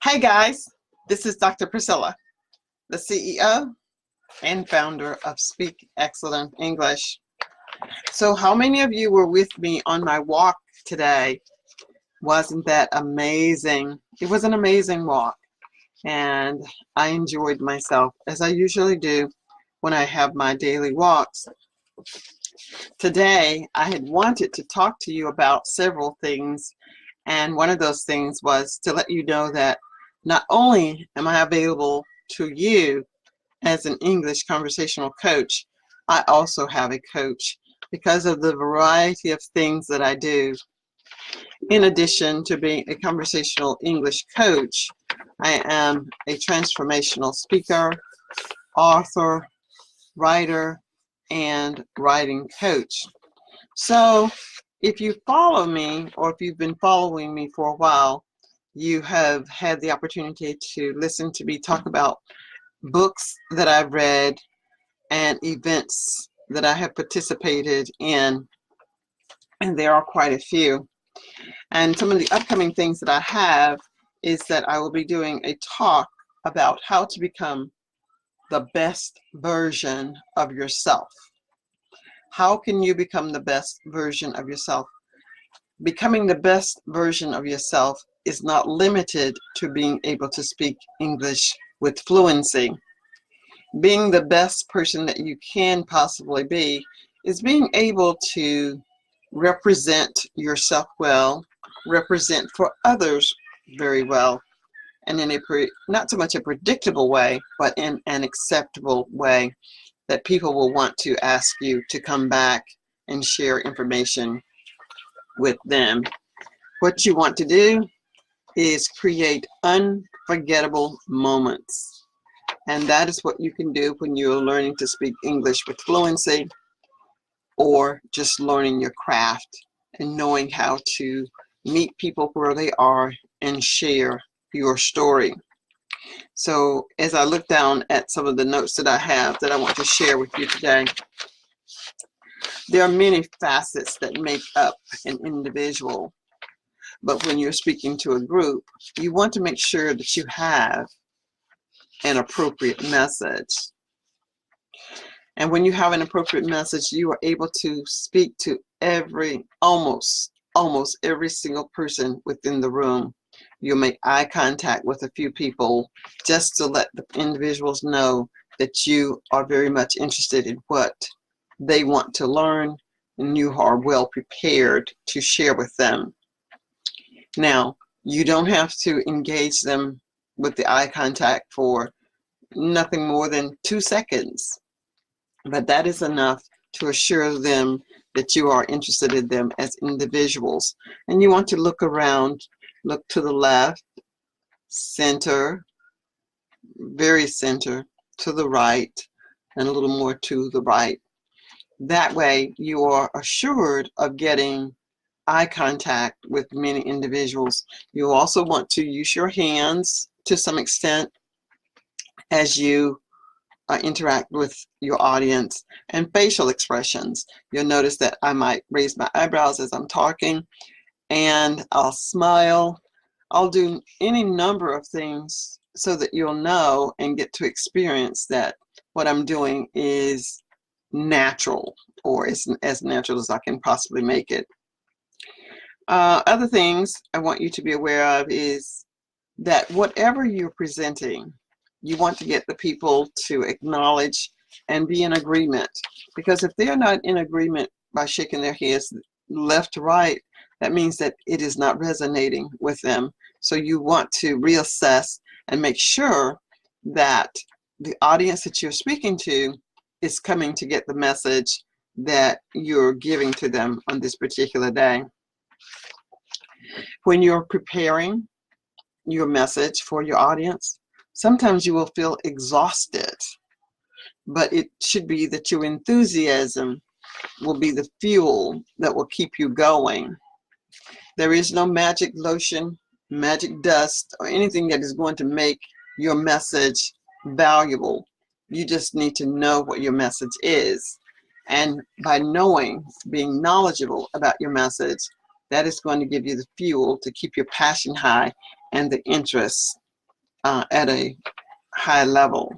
Hey guys, this is Dr. Priscilla, the CEO and founder of Speak Excellent English. So how many of you were with me on my walk today? Wasn't that amazing? It was an amazing walk, and I enjoyed myself as I usually do when I have my daily walks. Today I had wanted to talk to you about several things, and one of those things was to let you know that not only am I available to you as an English conversational coach, I also have a coach because of the variety of things that I do. In addition to being a conversational English coach, I am a transformational speaker, author, writer, and writing coach. So if you follow me, or if you've been following me for a while, you have had the opportunity to listen to me talk about books that I've read and events that I have participated in, and there are quite a few. And some of the upcoming things that I have is that I will be doing a talk about how to become the best version of yourself. How can you become the best version of yourself? Becoming the best version of yourself is not limited to being able to speak English with fluency. Being the best person that you can possibly be is being able to represent yourself well, represent for others very well, and in a not so much a predictable way, but in an acceptable way that people will want to ask you to come back and share information with them. What you want to do is create unforgettable moments. And that is what you can do when you're learning to speak English with fluency, or just learning your craft and knowing how to meet people where they are and share your story. So as I look down at some of the notes that I have that I want to share with you today, there are many facets that make up an individual. But when you're speaking to a group, you want to make sure that you have an appropriate message. And when you have an appropriate message, you are able to speak to almost every single person within the room. You'll make eye contact with a few people just to let the individuals know that you are very much interested in what they want to learn, and you are well prepared to share with them. Now, you don't have to engage them with the eye contact for nothing more than 2 seconds, but that is enough to assure them that you are interested in them as individuals. And you want to look around, look to the left, center, very center, to the right, and a little more to the right. That way you are assured of getting eye contact with many individuals. You also want to use your hands to some extent as you interact with your audience, and facial expressions. You'll notice that I might raise my eyebrows as I'm talking, and I'll smile. I'll do any number of things so that you'll know and get to experience that what I'm doing is natural, or as natural as I can possibly make it. Other things I want you to be aware of is that whatever you're presenting, you want to get the people to acknowledge and be in agreement. Because if they're not in agreement by shaking their heads left to right, that means that it is not resonating with them. So you want to reassess and make sure that the audience that you're speaking to is coming to get the message that you're giving to them on this particular day. When you're preparing your message for your audience, sometimes you will feel exhausted, but it should be that your enthusiasm will be the fuel that will keep you going. There is no magic lotion, magic dust, or anything that is going to make your message valuable. You just need to know what your message is. And by knowing, being knowledgeable about your message, that is going to give you the fuel to keep your passion high and the interest at a high level.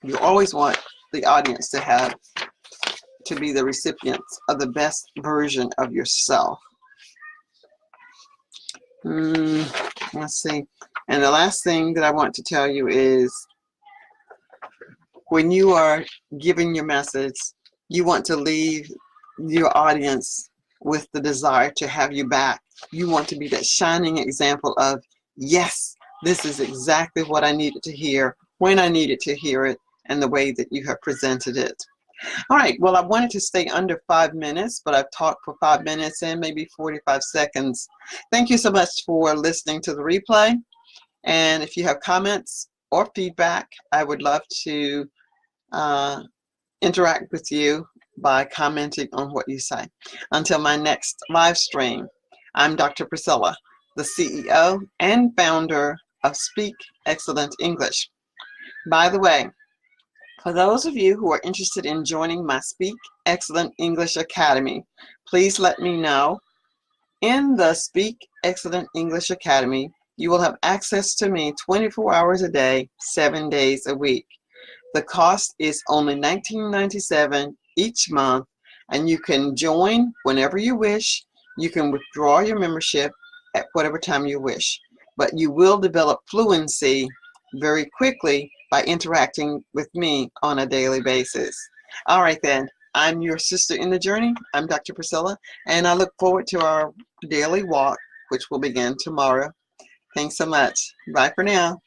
You always want the audience to be the recipients of the best version of yourself. Let's see. And the last thing that I want to tell you is when you are giving your message, you want to leave your audience with the desire to have you back. You want to be that shining example of, yes, this is exactly what I needed to hear, when I needed to hear it, and the way that you have presented it. All right, well, I wanted to stay under 5 minutes, but I've talked for 5 minutes and maybe 45 seconds. Thank you so much for listening to the replay. And if you have comments or feedback, I would love to interact with you by commenting on what you say. Until my next live stream, I'm Dr. Priscilla, the CEO and founder of Speak Excellent English. By the way, for those of you who are interested in joining my Speak Excellent English Academy, please let me know. In the Speak Excellent English Academy, you will have access to me 24 hours a day, 7 days a week. The cost is only $19.97 each month, and you can join whenever you wish. You can withdraw your membership at whatever time you wish, but you will develop fluency very quickly by interacting with me on a daily basis. All right then, I'm your sister in the journey. I'm Dr. Priscilla, and I look forward to our daily walk, which will begin tomorrow. Thanks so much. Bye for now.